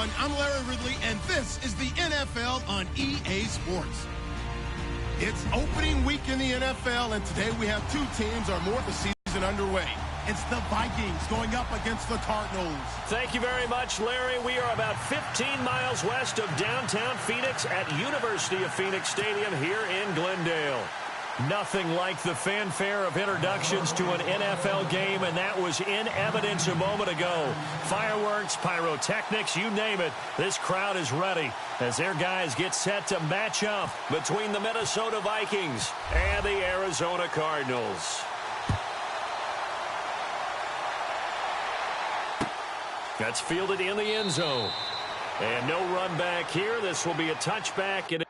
everyone. I'm Larry Ridley, and this is the NFL on EA Sports. It's opening week in the NFL, and today we have two teams are more of the season underway. It's the Vikings going up against the Cardinals. Thank you very much, Larry. We are about 15 miles west of downtown Phoenix at University of Phoenix Stadium here in Glendale. Nothing like the fanfare of introductions to an NFL game, and that was in evidence a moment ago. Fireworks, pyrotechnics, you name it. This crowd is ready as their guys get set to match up between the Minnesota Vikings and the Arizona Cardinals. That's fielded in the end zone. And no run back here. This will be a touchback. And it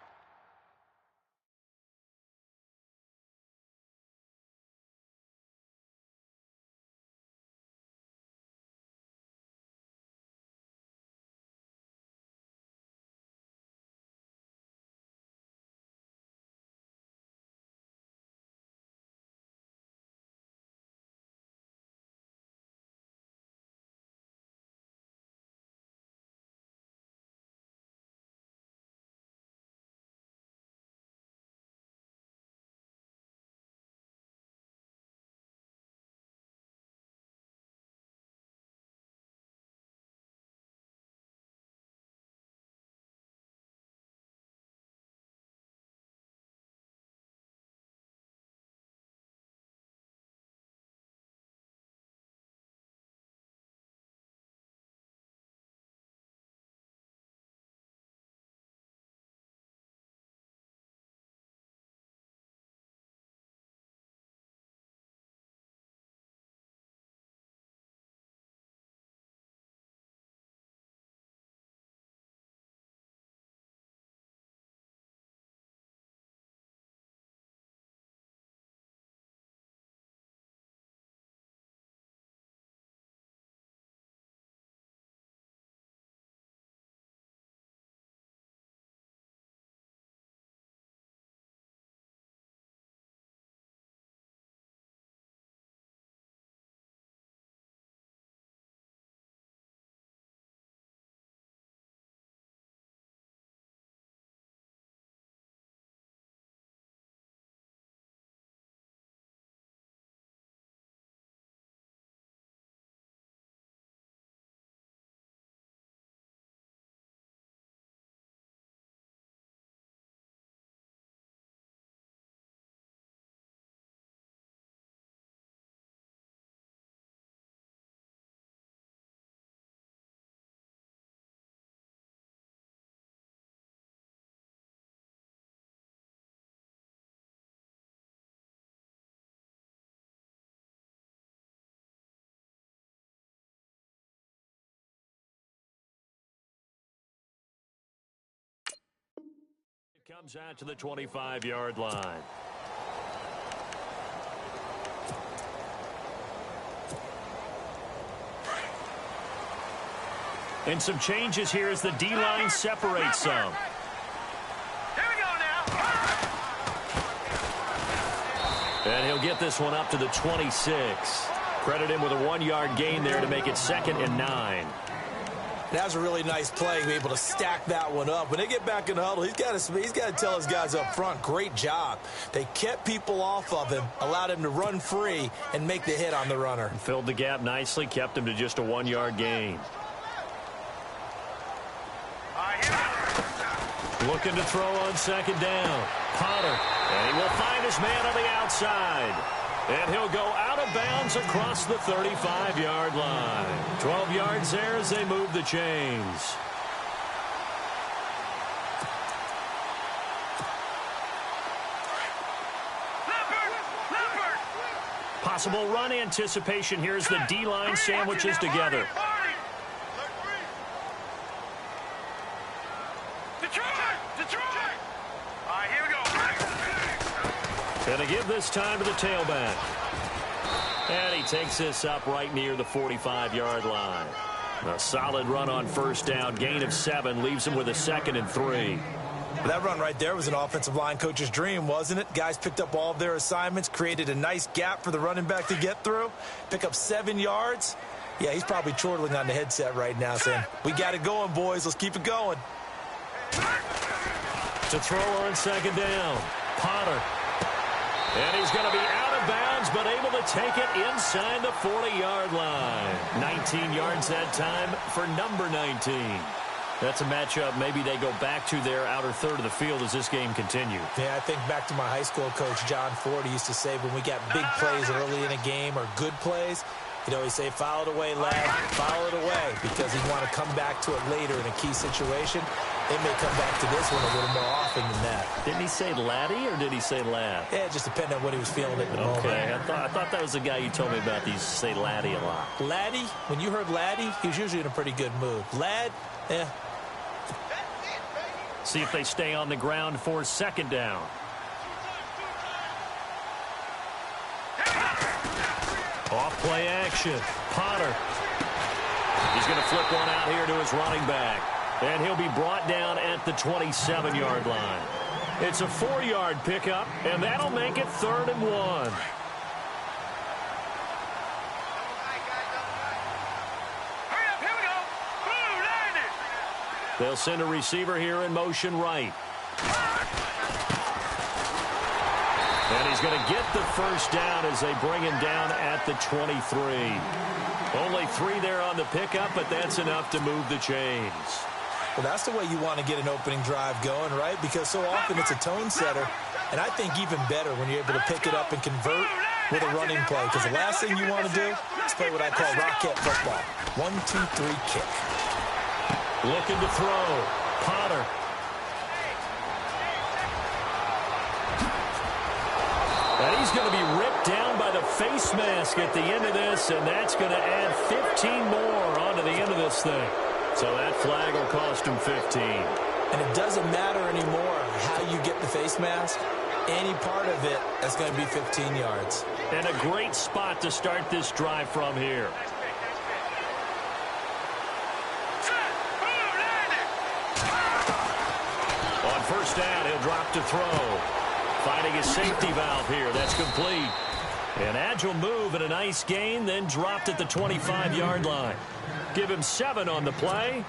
comes out to the 25-yard line. And some changes here as the D-line separates some. Here we go now. And he'll get this one up to the 26. Credit him with a 1-yard gain there to make it 2nd and 9. That was a really nice play to be able to stack that one up. When they get back in the huddle, he's got to tell his guys up front, great job. They kept people off of him, allowed him to run free, and make the hit on the runner. Filled the gap nicely, kept him to just a 1-yard gain. Looking to throw on 2nd down. Potter, and he will find his man on the outside. And he'll go out of bounds across the 35-yard line. 12 yards there as they move the chains. Possible run anticipation here as the D-line sandwiches together. Going to give this time to the tailback. And he takes this up right near the 45-yard line. A solid run on 1st down. Gain of 7 leaves him with a 2nd and 3. That run right there was an offensive line coach's dream, wasn't it? Guys picked up all of their assignments, created a nice gap for the running back to get through, pick up 7 yards, Yeah, he's probably chortling on the headset right now saying, we got it going, boys. Let's keep it going. To throw on second down, Potter. And he's going to be out of bounds, but able to take it inside the 40-yard line. 19 yards that time for number 19. That's a matchup maybe they go back to their outer third of the field as this game continues. Yeah, I think back to my high school coach, John Ford. He used to say when we got big plays early in a game or good plays, he'd always say, foul it away, lad, foul it away, because he'd want to come back to it later in a key situation. They may come back to this one a little more often than that. Didn't he say laddie or did he say lad? Yeah, it just depended on what he was feeling at the moment. Okay, I thought that was the guy you told me about. He used to say laddie a lot. Laddie, when you heard laddie, he was usually in a pretty good mood. Lad, yeah. See if they stay on the ground for second down. Off play action. Potter. He's going to flip one out here to his running back. And he'll be brought down at the 27-yard line. It's a 4-yard pickup, and that'll make it 3rd and 1. They'll send a receiver here in motion right. And he's going to get the first down as they bring him down at the 23. Only 3 there on the pickup, but that's enough to move the chains. Well, that's the way you want to get an opening drive going, right? Because so often it's a tone setter. And I think even better when you're able to pick it up and convert with a running play. Because the last thing you want to do is play what I call rocket football. 1, 2, 3, kick. Looking to throw. Potter. And he's going to be ripped down by the face mask at the end of this, and that's going to add 15 more onto the end of this thing. So that flag will cost him 15. And it doesn't matter anymore how you get the face mask. Any part of it is going to be 15 yards. And a great spot to start this drive from here. On first down, he'll drop to throw. Finding his safety valve here. That's complete. An agile move and a nice gain, then dropped at the 25-yard line. Give him 7 on the play,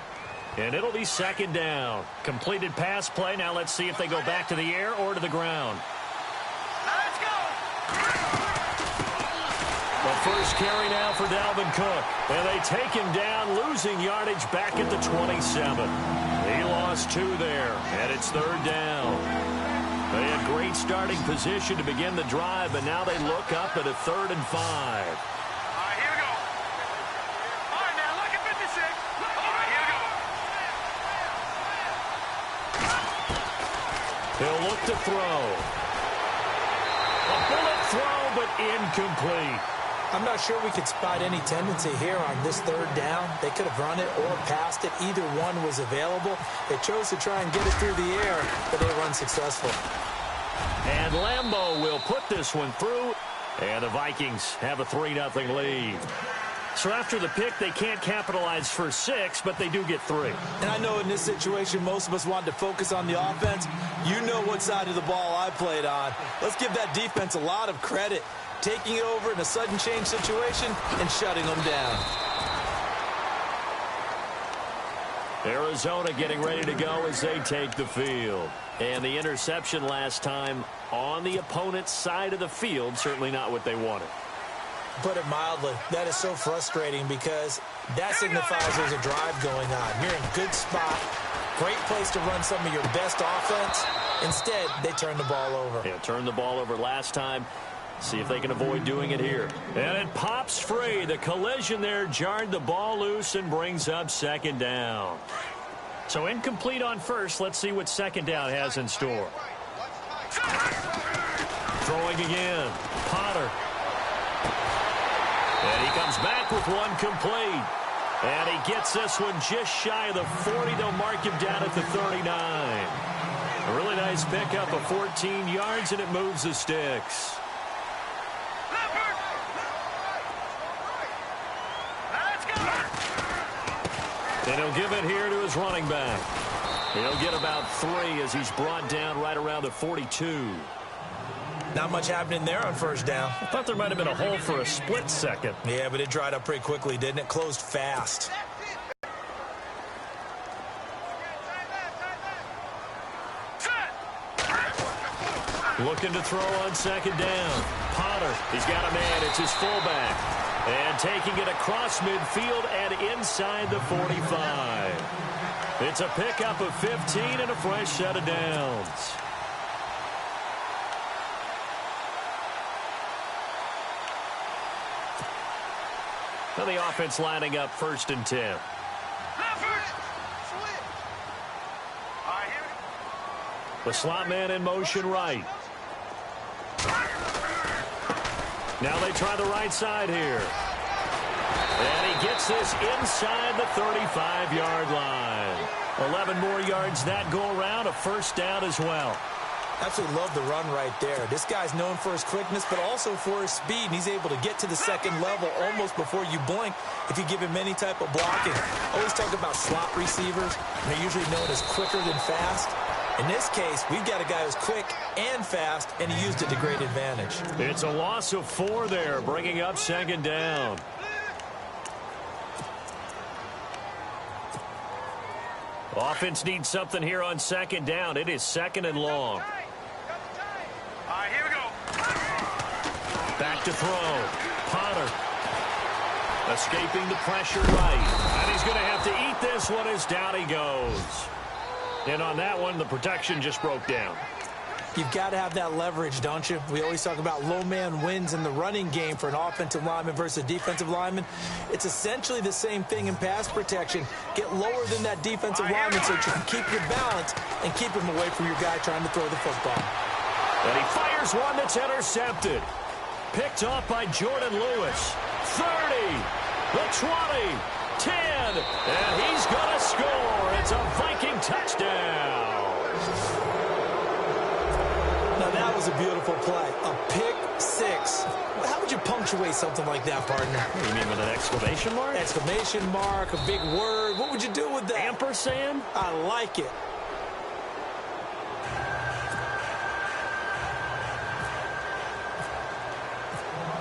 and it'll be second down. Completed pass play. Now let's see if they go back to the air or to the ground. Let's go! The first carry now for Dalvin Cook. And they take him down, losing yardage back at the 27. He lost 2 there, and it's 3rd down. They had great starting position to begin the drive, but now they look up at a 3rd and 5. All right, here we go. All right, now, look at 56. All right, here we go. He'll look to throw. A bullet throw, but incomplete. I'm not sure we could spot any tendency here on this 3rd down. They could have run it or passed it. Either one was available. They chose to try and get it through the air, but they were unsuccessful. And Lambeau will put this one through. And the Vikings have a 3-0 lead. So after the pick, they can't capitalize for 6, but they do get 3. And I know in this situation, most of us wanted to focus on the offense. You know what side of the ball I played on. Let's give that defense a lot of credit. Taking it over in a sudden change situation and shutting them down. Arizona getting ready to go as they take the field. And the interception last time on the opponent's side of the field, certainly not what they wanted. Put it mildly, that is so frustrating because that signifies there's a drive going on. You're in a good spot, great place to run some of your best offense. Instead, they turn the ball over. Yeah, turned the ball over last time. See if they can avoid doing it here. And it pops free. The collision there jarred the ball loose and brings up second down. So incomplete on first. Let's see what second down has in store. Throwing again. Potter. And he comes back with one complete. And he gets this one just shy of the 40. They'll mark him down at the 39. A really nice pickup of 14 yards, and it moves the sticks. And he'll give it here to his running back. He'll get about 3 as he's brought down right around the 42. Not much happening there on first down. I thought there might have been a hole for a split second. Yeah, but it dried up pretty quickly, didn't it? Closed fast. Looking to throw on second down. Potter, he's got a man. It's his fullback. And taking it across midfield and inside the 45. It's a pickup of 15 and a fresh set of downs. And the offense lining up 1st and 10. The slot man in motion right. Now they try the right side here. And he gets this inside the 35-yard line. 11 more yards that go around, a first down as well. Absolutely love the run right there. This guy's known for his quickness, but also for his speed. And he's able to get to the second level almost before you blink if you give him any type of blocking. Always talk about slot receivers. They're usually known as quicker than fast. In this case, we've got a guy who's quick and fast, and he used it to great advantage. It's a loss of 4 there, bringing up second down. Offense needs something here on second down. It is 2nd and long. Here we go. Back to throw. Potter. Escaping the pressure right. And he's going to have to eat this one as down he goes. And on that one, the protection just broke down. You've got to have that leverage, don't you? We always talk about low man wins in the running game for an offensive lineman versus a defensive lineman. It's essentially the same thing in pass protection. Get lower than that defensive lineman so that you can keep your balance and keep him away from your guy trying to throw the football. And he fires one that's intercepted. Picked off by Jordan Lewis. 30, the 20, 10, and he's going to score. It's a Viking touchdown. Now, that was a beautiful play. A pick six. How would you punctuate something like that, partner? What do you mean, with an exclamation mark? Exclamation mark, a big word. What would you do with that? Ampersand? I like it.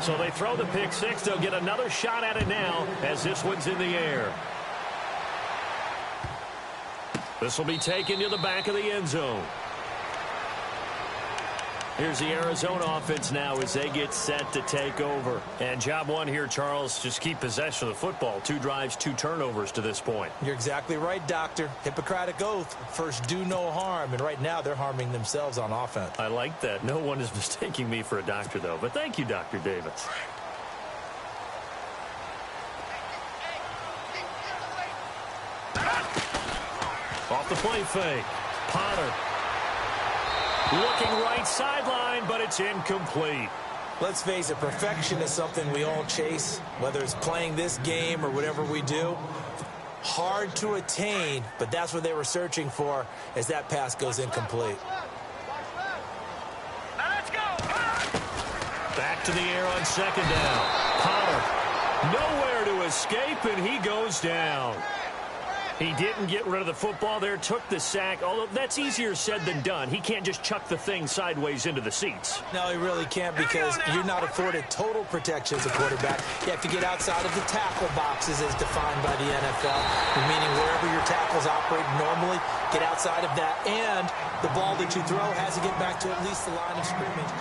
So they throw the pick six. They'll get another shot at it now as this one's in the air. This will be taken to the back of the end zone. Here's the Arizona offense now as they get set to take over. And job one here, Charles, just keep possession of the football. 2 drives, 2 turnovers to this point. You're exactly right, Doctor. Hippocratic oath. First, do no harm. And right now, they're harming themselves on offense. I like that. No one is mistaking me for a doctor, though. But thank you, Dr. Davis. Off the play fake. Potter. Looking right sideline, but it's incomplete. Let's face it, perfection is something we all chase, whether it's playing this game or whatever we do. Hard to attain, but that's what they were searching for as that pass goes incomplete. Now let's go. Back to the air on second down. Potter. Nowhere to escape, and he goes down. He didn't get rid of the football there, took the sack, although that's easier said than done. He can't just chuck the thing sideways into the seats. No, he really can't because you're not afforded total protection as a quarterback. You have to get outside of the tackle boxes as defined by the NFL, meaning wherever your tackles operate normally, get outside of that, and the ball that you throw has to get back to at least the line of scrimmage.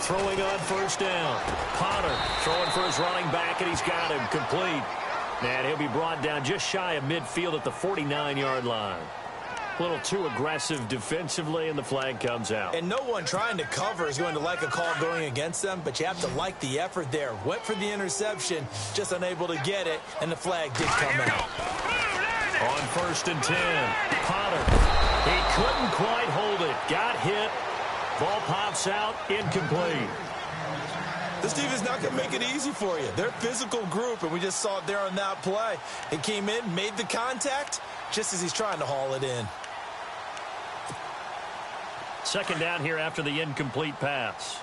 Throwing on first down. Potter throwing for his running back, and he's got him complete. And he'll be brought down just shy of midfield at the 49-yard line. A little too aggressive defensively, and the flag comes out. And no one trying to cover is going to like a call going against them, but you have to like the effort there. Went for the interception, just unable to get it, and the flag did come out. On first and 10, Potter. He couldn't quite hold it. Got hit. Ball pops out, incomplete. This team is not going to make it easy for you. They're a physical group, and we just saw it there on that play. It came in, made the contact, just as he's trying to haul it in. Second down here after the incomplete pass.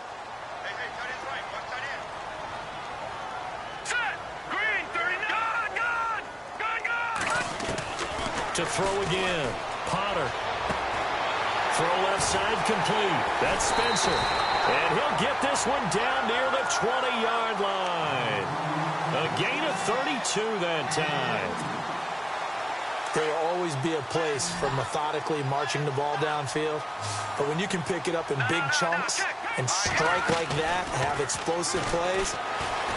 To throw again. Potter. Throw left side complete. That's Spencer. And he'll get this one down near the 20-yard line. A gain of 32 that time. There will always be a place for methodically marching the ball downfield. But when you can pick it up in big chunks and strike like that, have explosive plays,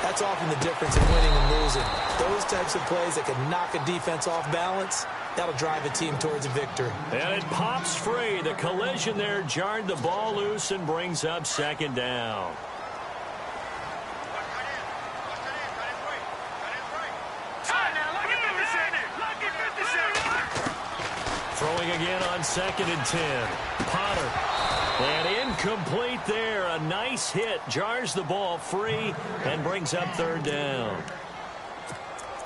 that's often the difference in winning and losing. Those types of plays that can knock a defense off balance, that'll drive a team towards a victory. And it pops free. The collision there jarred the ball loose and brings up second down. Throwing again on 2nd and 10. Potter. And incomplete there. A nice hit. Jars the ball free and brings up 3rd down.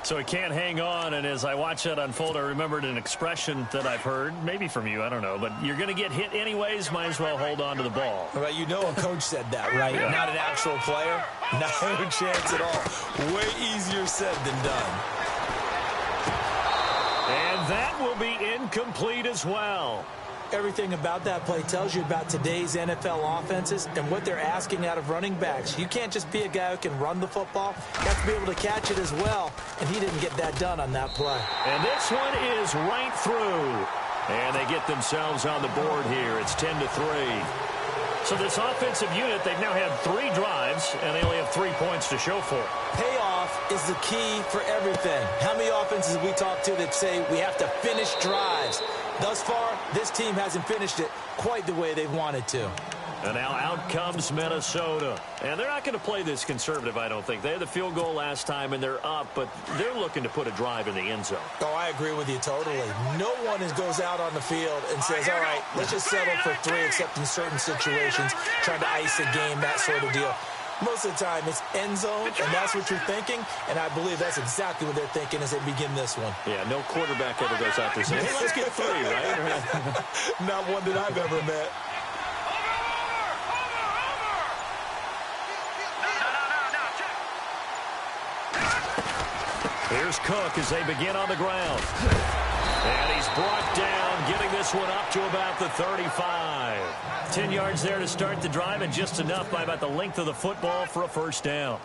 So he can't hang on, and as I watch that unfold, I remembered an expression that I've heard, maybe from you, I don't know, but you're going to get hit anyways, might as well hold on to the ball. Well, you know a coach said that, right? Yeah. Not an actual player. No chance at all. Way easier said than done. And that will be incomplete as well. Everything about that play tells you about today's NFL offenses and what they're asking out of running backs. You can't just be a guy who can run the football. You have to be able to catch it as well, and he didn't get that done on that play. And this one is right through. And they get themselves on the board here. It's 10-3. So this offensive unit, they've now had 3 drives, and they only have 3 points to show for it. Payoff is the key for everything. How many offenses have we talked to that say we have to finish drives? Thus far, this team hasn't finished it quite the way they've wanted to. And now out comes Minnesota. And they're not going to play this conservative, I don't think. They had the field goal last time, and they're up, but they're looking to put a drive in the end zone. Oh, I agree with you totally. No one goes out on the field and says, all right, let's just settle for 3, except in certain situations, trying to ice a game, that sort of deal. Most of the time, it's end zone, and that's what you're thinking, and I believe that's exactly what they're thinking as they begin this one. Yeah, no quarterback ever goes out there saying, hey, let's get 3, right? Not one that I've ever met. Here's Cook as they begin on the ground. And he's brought down, getting this one up to about the 35. 10 yards there to start the drive, and just enough by about the length of the football for a 1st down.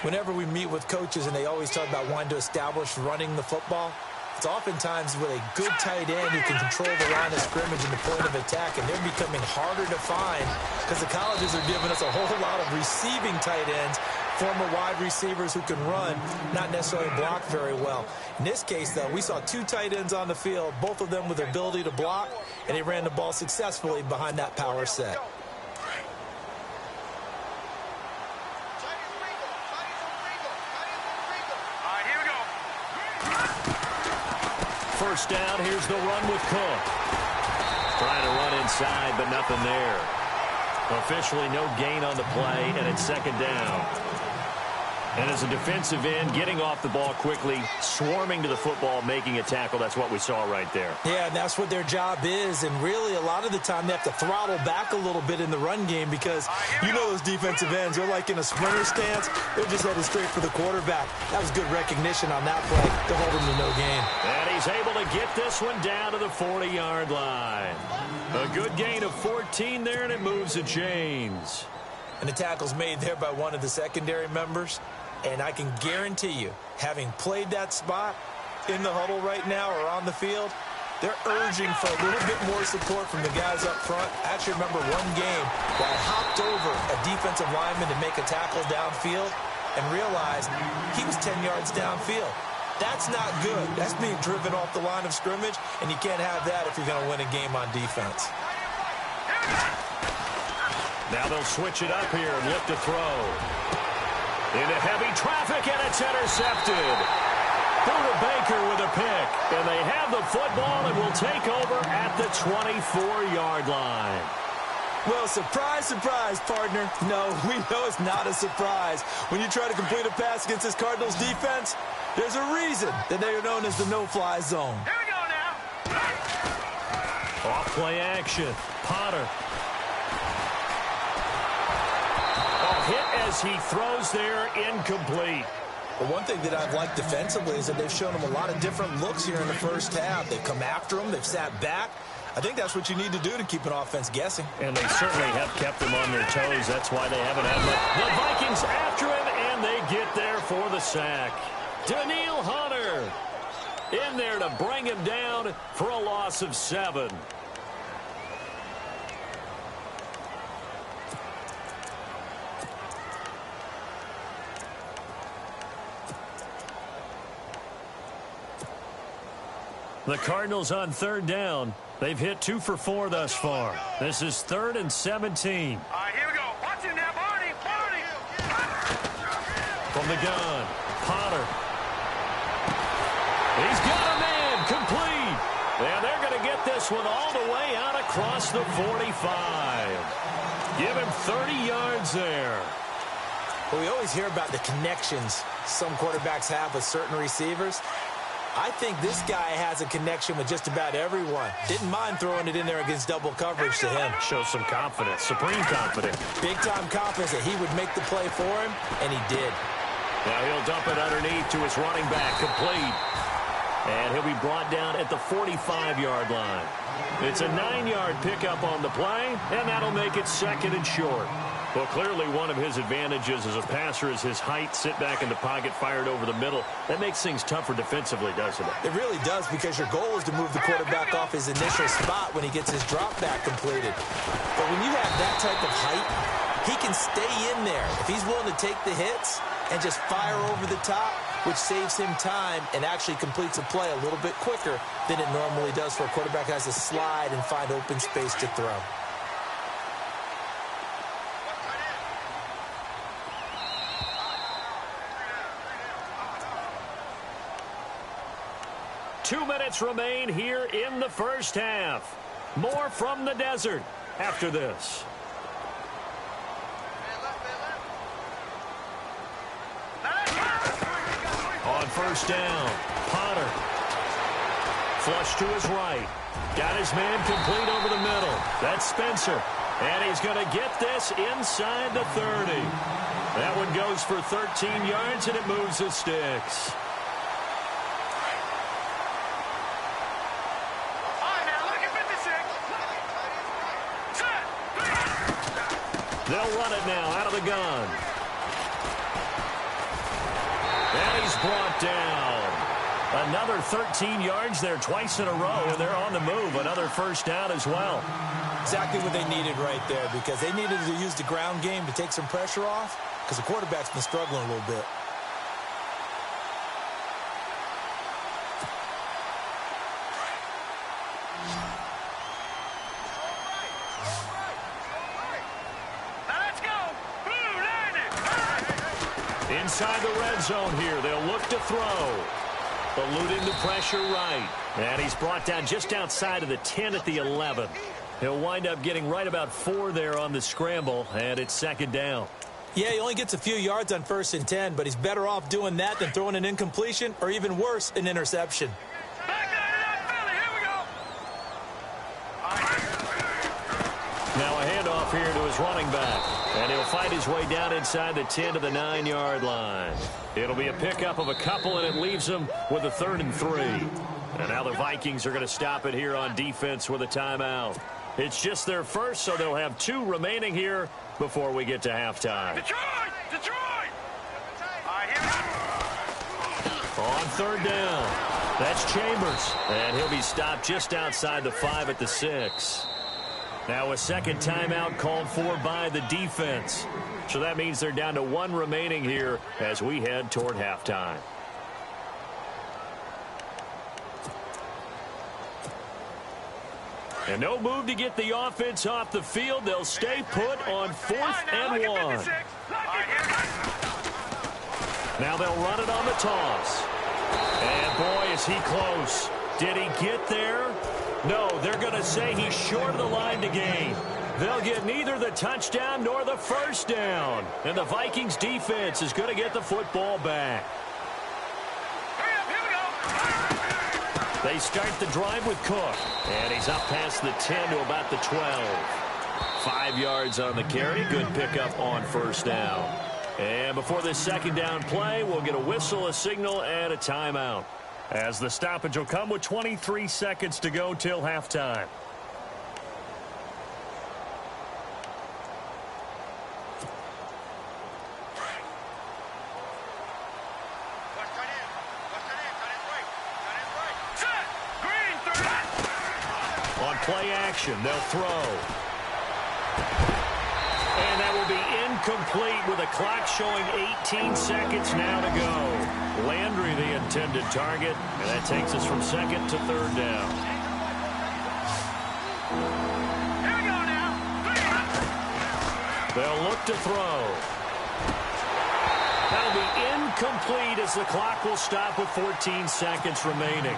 Whenever we meet with coaches and they always talk about wanting to establish running the football, it's oftentimes with a good tight end who can control the line of scrimmage and the point of attack, and they're becoming harder to find because the colleges are giving us a whole lot of receiving tight ends, former wide receivers who can run, not necessarily block very well. In this case, though, we saw 2 tight ends on the field, both of them with the ability to block, and they ran the ball successfully behind that power set. First down, here's the run with Cook. Trying to run inside, but nothing there. Officially no gain on the play, and it's 2nd down. And as a defensive end, getting off the ball quickly, swarming to the football, making a tackle, that's what we saw right there. Yeah, and that's what their job is, and really a lot of the time they have to throttle back a little bit in the run game because you know those defensive ends, they're like in a sprinter stance, they're just headed straight for the quarterback. That was good recognition on that play to hold him to no gain. And he's able to get this one down to the 40-yard line. A good gain of 14 there, and it moves the chains. And the tackle's made there by one of the secondary members. And I can guarantee you, having played that spot in the huddle right now or on the field, they're urging for a little bit more support from the guys up front. I actually remember one game where I hopped over a defensive lineman to make a tackle downfield and realized he was 10 yards downfield. That's not good. That's being driven off the line of scrimmage, and you can't have that if you're going to win a game on defense. Now they'll switch it up here and lift a throw. Into heavy traffic, and it's intercepted. Buda Baker with a pick, and they have the football and will take over at the 24-yard line. Well, surprise, surprise, partner. No, we know it's not a surprise. When you try to complete a pass against this Cardinals defense, there's a reason that they are known as the no-fly zone. Here we go now. Off-play action. Potter. Hit as he throws there, incomplete. But one thing that I've liked defensively is that they've shown him a lot of different looks here in the first half. They've come after him. They've sat back. I think that's what you need to do to keep an offense guessing. And they certainly have kept them on their toes. That's why they haven't had much. The Vikings after him, and they get there for the sack. Daniil Hunter in there to bring him down for a loss of 7. The Cardinals on 3rd down. They've hit 2 for 4 thus far. This is 3rd and 17. All right, here we go. Watch it now, Barney. From the gun, Potter. He's got a man, complete. And they're going to get this one all the way out across the 45. Give him 30 yards there. Well, we always hear about the connections some quarterbacks have with certain receivers. I think this guy has a connection with just about everyone. Didn't mind throwing it in there against double coverage to him. Shows some confidence, supreme confidence. Big-time confidence that he would make the play for him, and he did. Now he'll dump it underneath to his running back, complete. And he'll be brought down at the 45-yard line. It's a 9-yard pickup on the play, and that'll make it 2nd and short. Well, clearly one of his advantages as a passer is his height, sit back in the pocket, fired over the middle. That makes things tougher defensively, doesn't it? It really does, because your goal is to move the quarterback off his initial spot when he gets his drop back completed. But when you have that type of height, he can stay in there if he's willing to take the hits and just fire over the top, which saves him time and actually completes a play a little bit quicker than it normally does for a quarterback who has to slide and find open space to throw. Two minutes remain here in the first half. More from the desert after this. On 1st down, Potter. Flush to his right. Got his man complete over the middle. That's Spencer. And he's going to get this inside the 30. That one goes for 13 yards, and it moves the sticks. They'll run it now out of the gun. And he's brought down. Another 13 yards there twice in a row, and they're on the move. Another 1st down as well. Exactly what they needed right there, because they needed to use the ground game to take some pressure off, because the quarterback's been struggling a little bit. Inside the red zone here, they'll look to throw. Eluding the pressure right. And he's brought down just outside of the 10 at the 11. He'll wind up getting right about 4 there on the scramble, and it's 2nd down. Yeah, he only gets a few yards on 1st and 10, but he's better off doing that than throwing an incompletion, or even worse, an interception. Now a handoff here to his running back. And he'll fight his way down inside the 10 to the 9-yard line. It'll be a pickup of a couple, and it leaves him with a 3rd and 3. And now the Vikings are going to stop it here on defense with a timeout. It's just their first, so they'll have 2 remaining here before we get to halftime. Detroit! Detroit! On 3rd down, that's Chambers. And he'll be stopped just outside the 5 at the 6. Now a 2nd timeout called for by the defense. So that means they're down to 1 remaining here as we head toward halftime. And no move to get the offense off the field. They'll stay put on 4th and 1. Now they'll run it on the toss. And boy, is he close. Did he get there? No, they're going to say he's short of the line to gain. They'll get neither the touchdown nor the 1st down. And the Vikings defense is going to get the football back. They start the drive with Cook. And he's up past the 10 to about the 12. 5 yards on the carry. Good pickup on 1st down. And before this second down play, we'll get a whistle, a signal, and a timeout. As the stoppage will come with 23 seconds to go till halftime. On play action, they'll throw. And that will be incomplete with a clock showing 18 seconds now to go. Landry, the intended target, and that takes us from second to third down. Here we go now. They'll look to throw. That'll be incomplete as the clock will stop with 14 seconds remaining.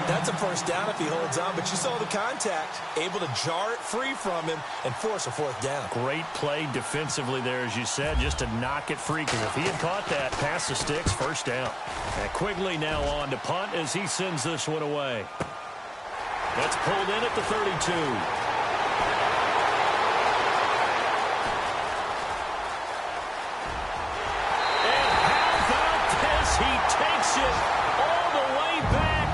That's a first down if he holds on, but you saw the contact, able to jar it free from him and force a fourth down. Great play defensively there, as you said, just to knock it free, because if he had caught that, past the sticks, first down. And Quigley now on to punt as he sends this one away. That's pulled in at the 32. And how about this? He takes it all the way back.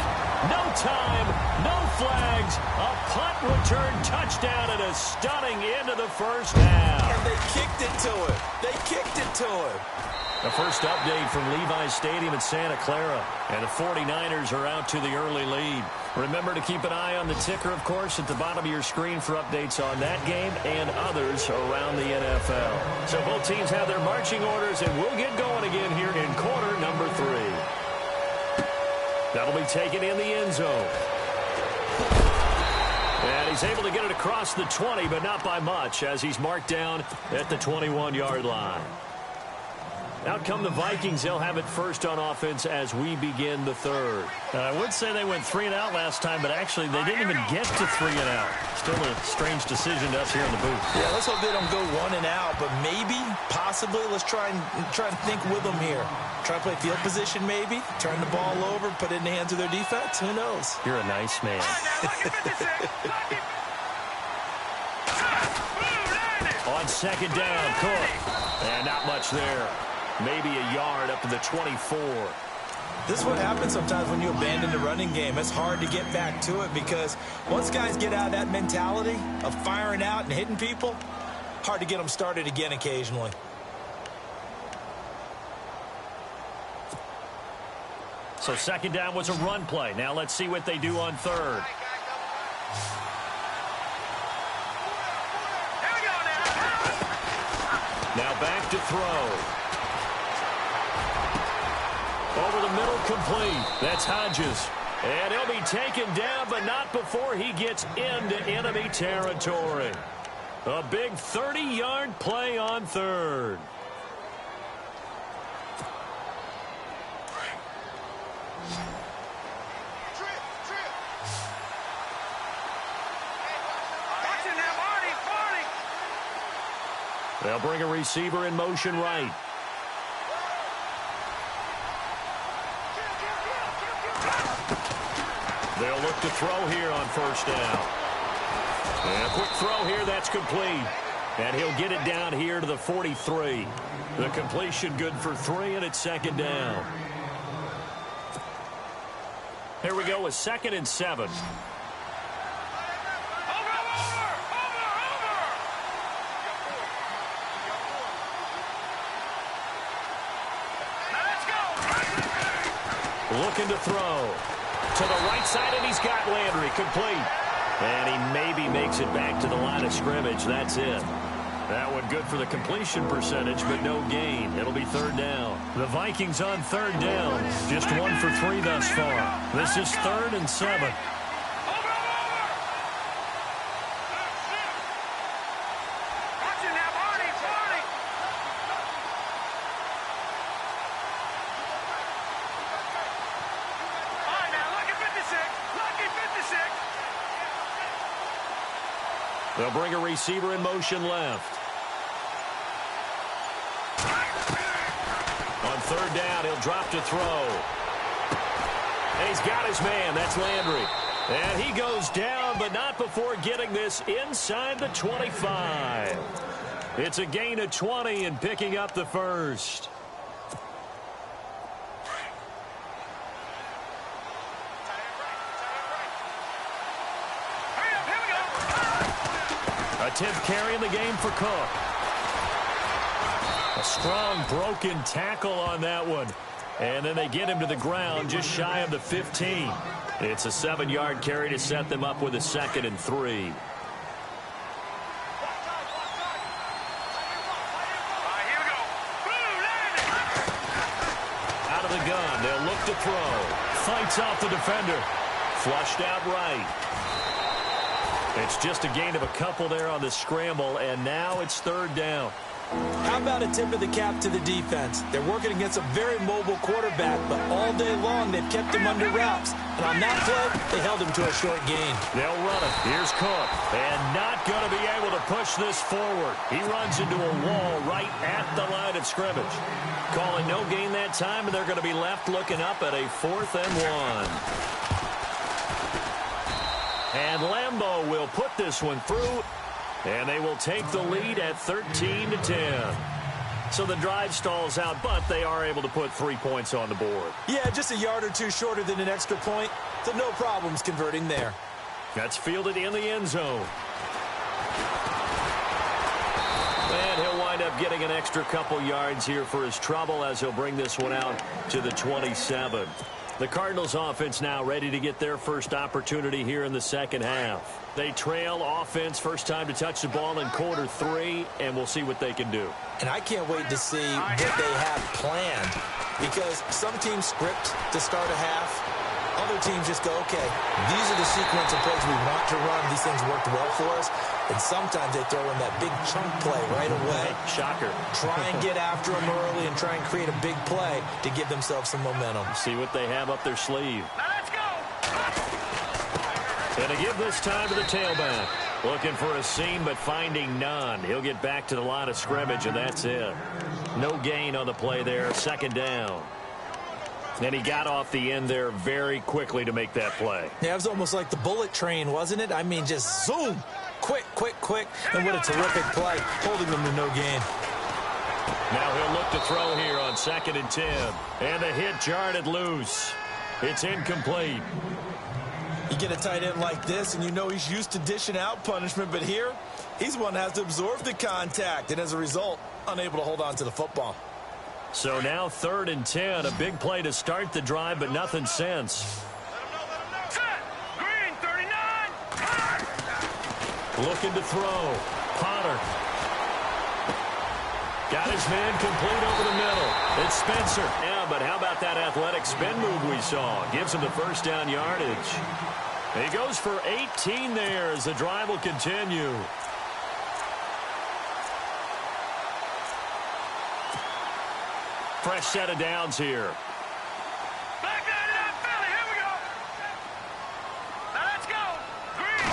No time, no flags, a punt return touchdown and a stunning end of the first half. And they kicked it to him. They kicked it to him. The first update from Levi's Stadium in Santa Clara, and the 49ers are out to the early lead. Remember to keep an eye on the ticker, of course, at the bottom of your screen for updates on that game and others around the NFL. So both teams have their marching orders, and we'll get going again here in quarter number 3. That'll be taken in the end zone. And he's able to get it across the 20, but not by much, as he's marked down at the 21-yard line. Out come the Vikings. They'll have it first on offense as we begin the third. I would say they went 3 and out last time, but actually they didn't even get to 3 and out. Still a strange decision to us here in the booth. Yeah, let's hope they don't go 1 and out, but maybe, possibly, let's try and think with them here. Try to play field position maybe, turn the ball over, put it in the hands of their defense. Who knows? You're a nice man. On second down, Cook. And not much there. Maybe a yard up to the 24. This is what happens sometimes when you abandon the running game. It's hard to get back to it because once guys get out of that mentality of firing out and hitting people, hard to get them started again occasionally. So second down was a run play. Now let's see what they do on third. Now back to throw. Over the middle, complete. That's Hodges. And he'll be taken down, but not before he gets into enemy territory. A big 30-yard play on third. They'll bring a receiver in motion right. They'll look to throw here on first down. And a quick throw here, that's complete. And he'll get it down here to the 43. The completion good for 3, and it's second down. Here we go with 2nd and 7. Looking to throw. To the right side, and he's got Landry. Complete. And he maybe makes it back to the line of scrimmage. That's it. That one good for the completion percentage, but no gain. It'll be third down. The Vikings on third down. Just 1 for 3 thus far. This is 3rd and 7. They'll bring a receiver in motion left. On third down, he'll drop to throw. And he's got his man. That's Landry. And he goes down, but not before getting this inside the 25. It's a gain of 20 and picking up the first. A 10th carry in the game for Cook. A strong broken tackle on that one. And then they get him to the ground just shy of the 15. It's a 7-yard carry to set them up with a 2nd and 3. Out of the gun, they'll look to throw. Fights off the defender. Flushed out right. It's just a gain of a couple there on the scramble, and now it's 3rd down. How about a tip of the cap to the defense? They're working against a very mobile quarterback, but all day long they've kept him under wraps. And on that play, they held him to a short gain. They'll run it. Here's Cook. And not going to be able to push this forward. He runs into a wall right at the line of scrimmage. Calling no gain that time, and they're going to be left looking up at a 4th and 1. And Lambeau will put this one through, and they will take the lead at 13-10. So the drive stalls out, but they are able to put 3 points on the board. Yeah, just a yard or two shorter than an extra point, so no problems converting there. That's fielded in the end zone. And he'll wind up getting an extra couple yards here for his trouble as he'll bring this one out to the 27. The Cardinals offense now ready to get their first opportunity here in the second half. They trail offense, first time to touch the ball in quarter 3, and we'll see what they can do. And I can't wait to see what they have planned, because some teams script to start a half. Other teams just go, okay, these are the sequence of plays we want to run. These things worked well for us. And sometimes they throw in that big chunk play right away. Shocker. Try and get after them early and try and create a big play to give themselves some momentum. See what they have up their sleeve. Now let's go. And to give this time to the tailback. Looking for a seam, but finding none. He'll get back to the line of scrimmage, and that's it. No gain on the play there. 2nd down. And he got off the end there very quickly to make that play. Yeah, it was almost like the bullet train, wasn't it? I mean, just zoom. Quick, quick, quick. And what a terrific play, holding them to no gain. Now he'll look to throw here on 2nd and 10. And the hit jarred it loose. It's incomplete. You get a tight end like this, and you know he's used to dishing out punishment. But here, he's one that has to absorb the contact. And as a result, unable to hold on to the football. So now 3rd and 10. A big play to start the drive, but nothing since. Set. Green, 39. Looking to throw. Potter. Got his man complete over the middle. It's Spencer. Yeah, but how about that athletic spin move we saw? Gives him the first down yardage. He goes for 18 there as the drive will continue. Fresh set of downs here. Back out of that belly. Here we go. Now let's go. Green.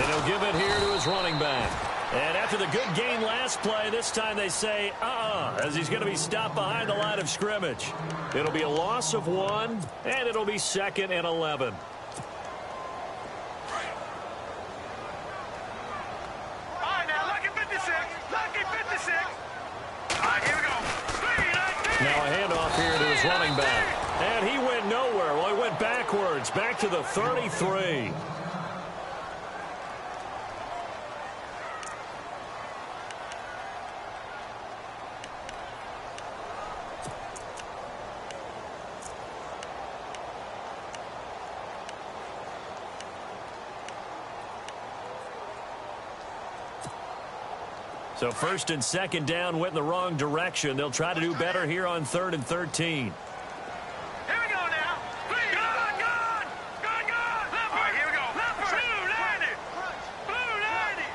And he'll give it here to his running back. And after the good gain last play, this time they say, as he's going to be stopped behind the line of scrimmage. It'll be a loss of 1, and it'll be 2nd and 11. All right, now, lucky 56. Lucky 56. All right, here we go. Now a handoff here to his running back. And he went nowhere. Well, he went backwards, back to the 33. So 1st and 2nd down went in the wrong direction. They'll try to do better here on 3rd and 13. Here we go now. Gun, gun. Gun, gun. Left. All right, here we go. Left. Blue, landed. Blue, landed.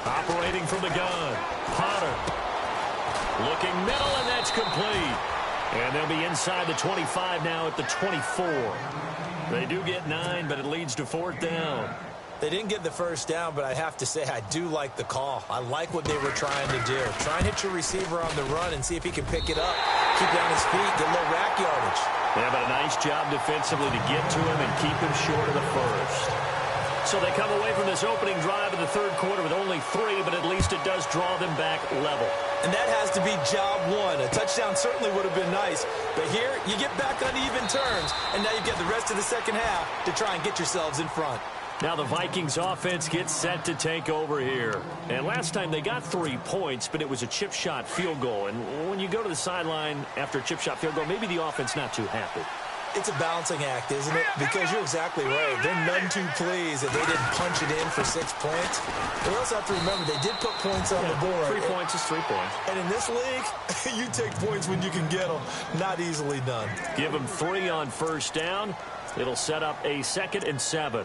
Operating from the gun. Potter. Looking middle, and that's complete. And they'll be inside the 25 now at the 24. They do get 9, but it leads to 4th down. They didn't get the first down, but I have to say I do like the call. I like what they were trying to do. Try and hit your receiver on the run and see if he can pick it up. Keep down his feet, get a little rack yardage. Yeah, but a nice job defensively to get to him and keep him short of the first. So they come away from this opening drive in the third quarter with only 3, but at least it does draw them back level. And that has to be job one. A touchdown certainly would have been nice. But here, you get back on even terms, and now you get the rest of the second half to try and get yourselves in front. Now the Vikings offense gets set to take over here. And last time they got 3 points, but it was a chip shot field goal. And when you go to the sideline after a chip shot field goal, maybe the offense not too happy. It's a balancing act, isn't it? Because you're exactly right. They're none too pleased that they didn't punch it in for 6 points. But we also have to remember they did put points on the board. 3 points is 3 points. And in this league, you take points when you can get them. Not easily done. Give them 3 on first down. It'll set up a 2nd and 7.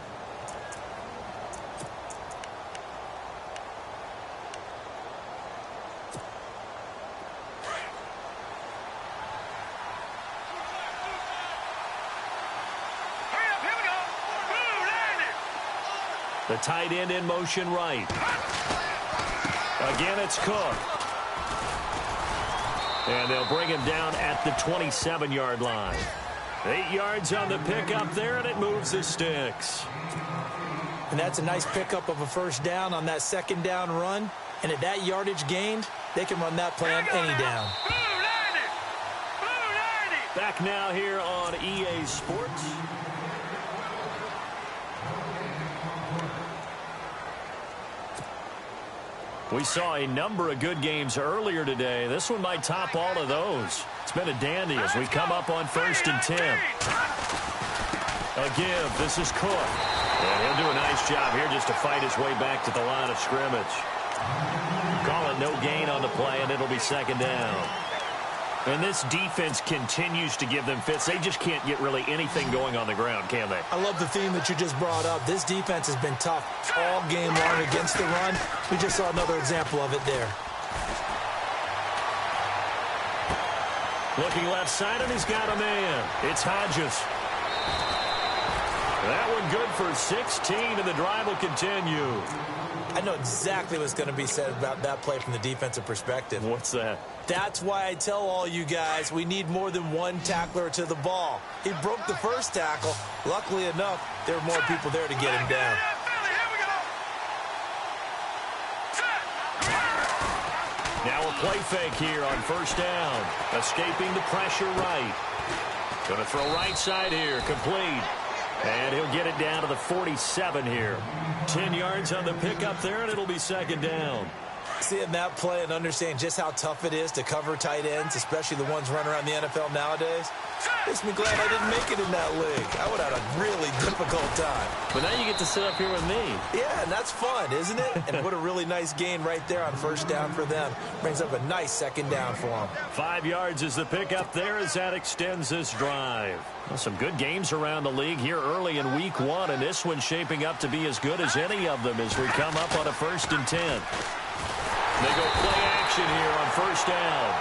The tight end in motion right. Again, it's Cook. And they'll bring him down at the 27-yard line. 8 yards on the pickup there, and it moves the sticks. And that's a nice pickup of a first down on that second down run. And at that yardage gained, they can run that play on any down. Back now here on EA Sports. We saw a number of good games earlier today. This one might top all of those. It's been a dandy as we come up on 1st and 10. A give. This is Cook. And he'll do a nice job here just to fight his way back to the line of scrimmage. Call it no gain on the play, and it'll be 2nd down. And this defense continues to give them fits. They just can't get really anything going on the ground, can they? I love the theme that you just brought up. This defense has been tough all game long against the run. We just saw another example of it there. Looking left side, and he's got a man. It's Hodges. That one good for 16, and the drive will continue. I know exactly what's going to be said about that play from the defensive perspective. What's that? That's why I tell all you guys we need more than one tackler to the ball. He broke the first tackle. Luckily enough, there were more people there to get him down. Now a play fake here on first down. Escaping the pressure right. Going to throw right side here. Complete. And he'll get it down to the 47 here. 10 yards on the pickup there, and it'll be 2nd down. Seeing that play and understanding just how tough it is to cover tight ends, especially the ones running around the NFL nowadays, makes me glad I didn't make it in that league. I would have had a really difficult time. But now you get to sit up here with me. Yeah, and that's fun, isn't it? And what a really nice gain right there on first down for them. Brings up a nice 2nd down for them. 5 yards is the pickup there as that extends this drive. Well, some good games around the league here early in week 1, and this one's shaping up to be as good as any of them as we come up on a 1st and 10. They go play action here on first down.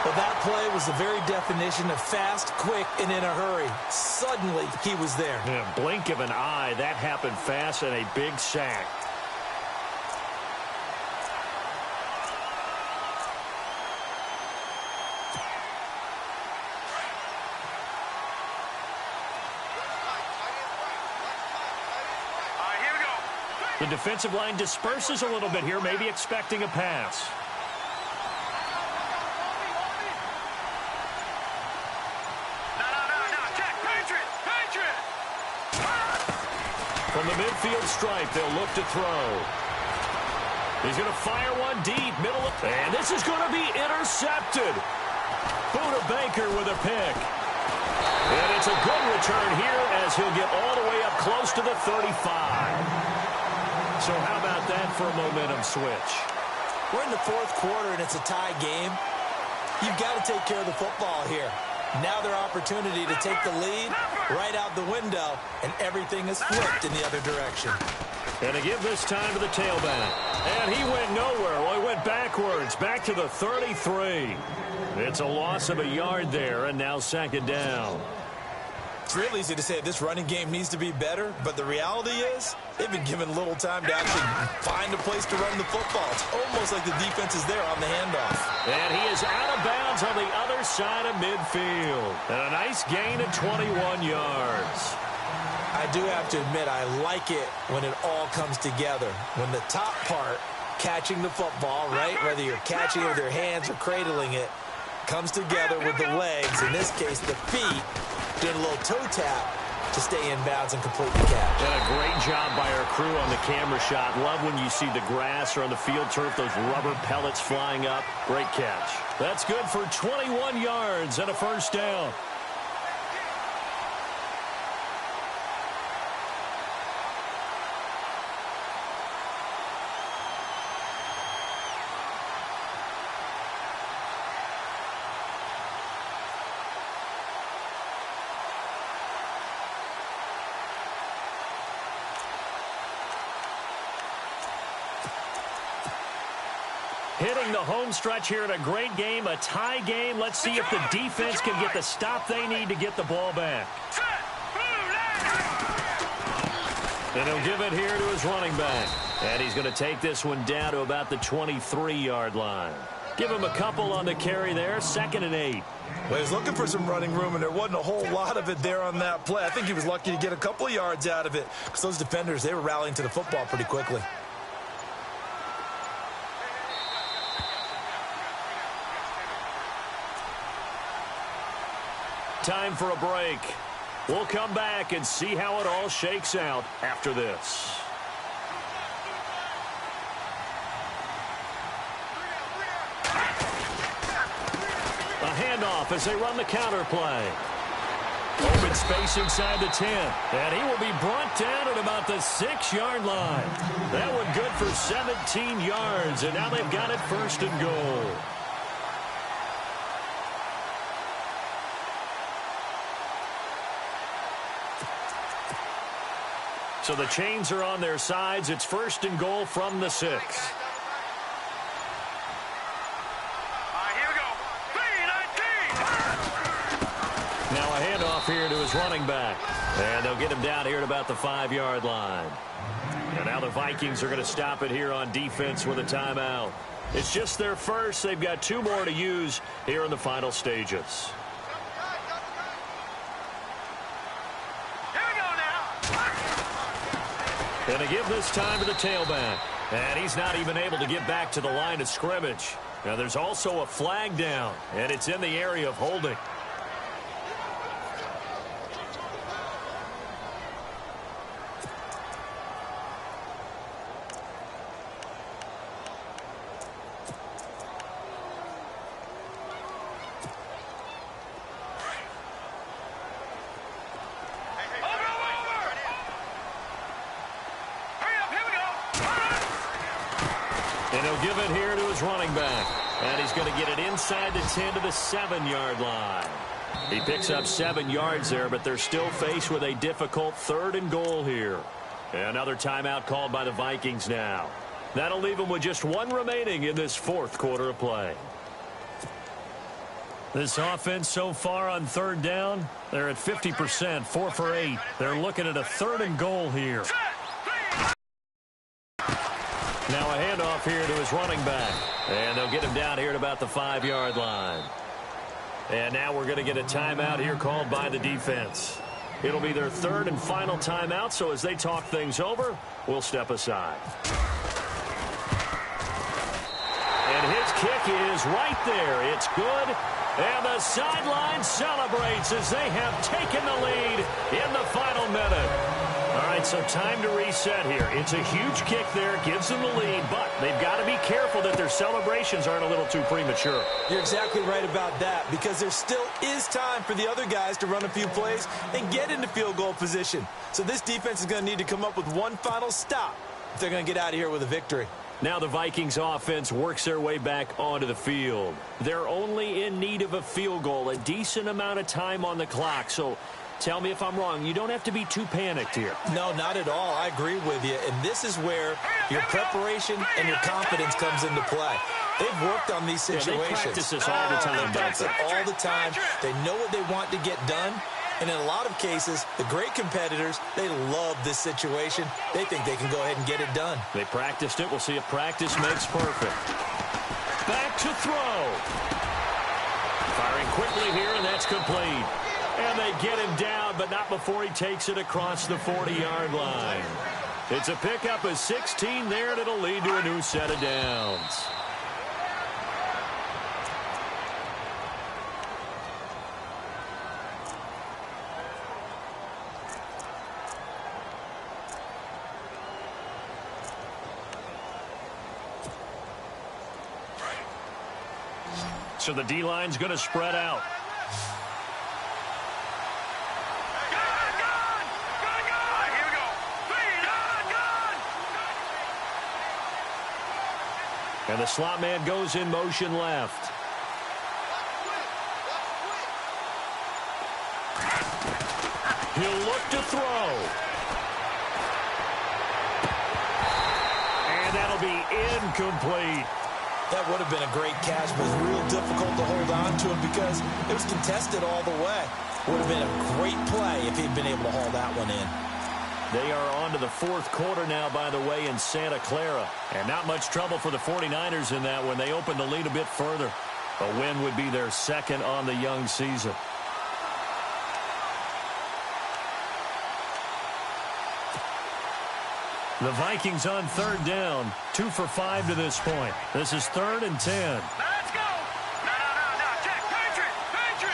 Well, that play was the very definition of fast, quick, and in a hurry. Suddenly, he was there. Yeah, blink of an eye, that happened fast, and a big sack. The defensive line disperses a little bit here, maybe expecting a pass. From the midfield stripe, they'll look to throw. He's going to fire one deep, middle of, and this is going to be intercepted. Buda Baker with a pick. And it's a good return here as he'll get all the way up close to the 35. So how about that for a momentum switch? We're in the 4th quarter, and it's a tie game. You've got to take care of the football here. Now their opportunity to take the lead right out the window, and everything is flipped in the other direction. And to give this time to the tailback. And he went nowhere. Well, he went backwards, back to the 33. It's a loss of a yard there, and now 2nd down. It's real easy to say this running game needs to be better, but the reality is they've been given little time to actually find a place to run the football. It's almost like the defense is there on the handoff. And he is out of bounds on the other side of midfield. And a nice gain of 21 yards. I do have to admit, I like it when it all comes together. When the top part, catching the football, right, whether you're catching it with your hands or cradling it, comes together with the legs, in this case the feet, doing a little toe tap to stay in bounds and complete the catch. And a great job by our crew on the camera shot. Love when you see the grass or on the field turf, those rubber pellets flying up. Great catch. That's good for 21 yards and a first down. Hitting the home stretch here in a great game, a tie game. Let's see if the defense can get the stop they need to get the ball back. And he'll give it here to his running back. And he's going to take this one down to about the 23-yard line. Give him a couple on the carry there, 2nd and 8. Well, he was looking for some running room, and there wasn't a whole lot of it there on that play. I think he was lucky to get a couple of yards out of it because those defenders, they were rallying to the football pretty quickly. Time for a break. We'll come back and see how it all shakes out after this. A handoff as they run the counter play. Open space inside the 10. And he will be brought down at about the 6-yard line. That one good for 17 yards. And now they've got it 1st and goal. So the chains are on their sides. It's 1st and goal from the 6. All right, here we go. 3-19. Now a handoff here to his running back. And they'll get him down here at about the 5-yard line. And now the Vikings are going to stop it here on defense with a timeout. It's just their first. They've got 2 more to use here in the final stages. And they give this time to the tailback. And he's not even able to get back to the line of scrimmage. Now there's also a flag down, and it's in the area of holding. And he'll give it here to his running back. And he's going to get it inside the 10 to the 7-yard line. He picks up 7 yards there, but they're still faced with a difficult 3rd and goal here. Another timeout called by the Vikings now. That'll leave them with just 1 remaining in this 4th quarter of play. This offense so far on 3rd down, they're at 50%, 4 for 8. They're looking at a 3rd and goal here. Now a handoff here to his running back. And they'll get him down here at about the 5-yard line. And now we're going to get a timeout here called by the defense. It'll be their 3rd and final timeout, so as they talk things over, we'll step aside. And his kick is right there. It's good. And the sideline celebrates as they have taken the lead in the final minute. All right, so time to reset here. It's a huge kick there, gives them the lead, but they've got to be careful that their celebrations aren't a little too premature. You're exactly right about that, because there still is time for the other guys to run a few plays and get into field goal position. So this defense is going to need to come up with one final stop if they're going to get out of here with a victory. Now the Vikings offense works their way back onto the field. They're only in need of a field goal, a decent amount of time on the clock. So tell me if I'm wrong. You don't have to be too panicked here. No, not at all. I agree with you. And this is where your preparation and your confidence comes into play. They've worked on these situations. Yeah, they practice this all the time. They practice it all the time. They know what they want to get done. And in a lot of cases, the great competitors, they love this situation. They think they can go ahead and get it done. They practiced it. We'll see if practice makes perfect. Back to throw. Firing quickly here, and that's complete. And they get him down, but not before he takes it across the 40-yard line. It's a pickup of 16 there, and it'll lead to a new set of downs. So the D-line's going to spread out. And the slot man goes in motion left. He'll look to throw. And that'll be incomplete. That would have been a great catch, but it was real difficult to hold on to it because it was contested all the way. Would have been a great play if he'd been able to haul that one in. They are on to the fourth quarter now, by the way, in Santa Clara. And not much trouble for the 49ers in that when they open the lead a bit further. A win would be their second on the young season. The Vikings on third down, 2 for 5 to this point. This is 3rd and 10. Let's go. No. Check. Patriot.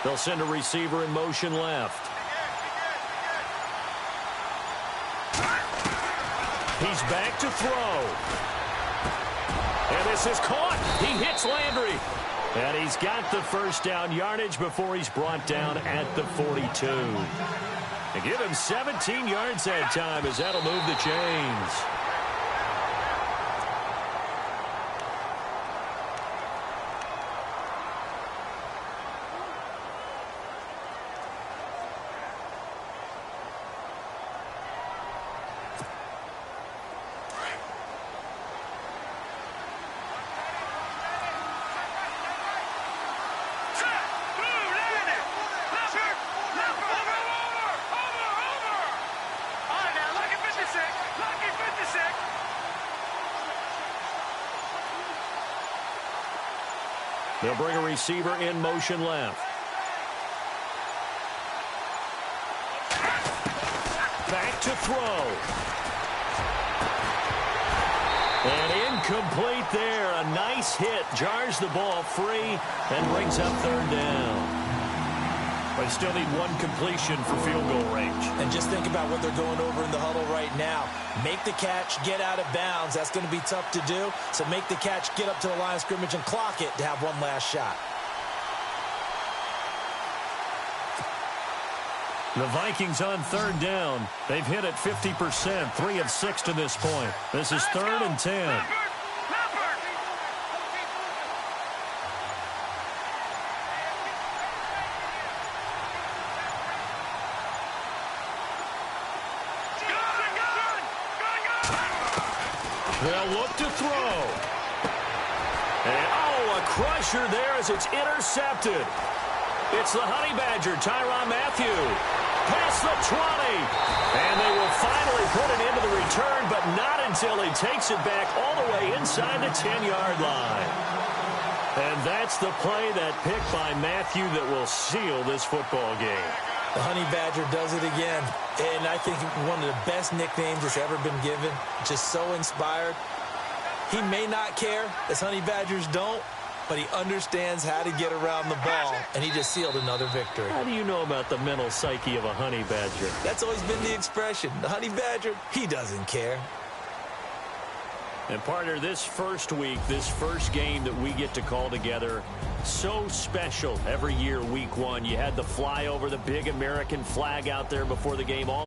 They'll send a receiver in motion left. He's back to throw. And this is caught. He hits Landry. And he's got the first down yardage before he's brought down at the 42. And give him 17 yards that time as that'll move the chains. They'll bring a receiver in motion left. Back to throw. And incomplete there. A nice hit. Jars the ball free and brings up third down. But still need one completion for field goal range. And just think about what they're going over in the huddle right now. Make the catch, get out of bounds. That's going to be tough to do. So make the catch, get up to the line of scrimmage, and clock it to have one last shot. The Vikings on third down. They've hit it 50%, 3 of 6 to this point. This is 3rd and 10. They'll look to throw. And, a crusher there as it's intercepted. It's the Honey Badger, Tyrann Mathieu. Past the 20. And they will finally put it into the return, but not until he takes it back all the way inside the 10-yard line. And that's the play, that pick by Mathieu, that will seal this football game. The Honey Badger does it again. And I think one of the best nicknames that's ever been given. Just so inspired. He may not care, as Honey Badgers don't, but he understands how to get around the ball, and he just sealed another victory. How do you know about the mental psyche of a Honey Badger? That's always been the expression. The Honey Badger, he doesn't care. And partner, this first week, this first game that we get to call together, so special every year, week 1. You had the flyover, the big American flag out there before the game. All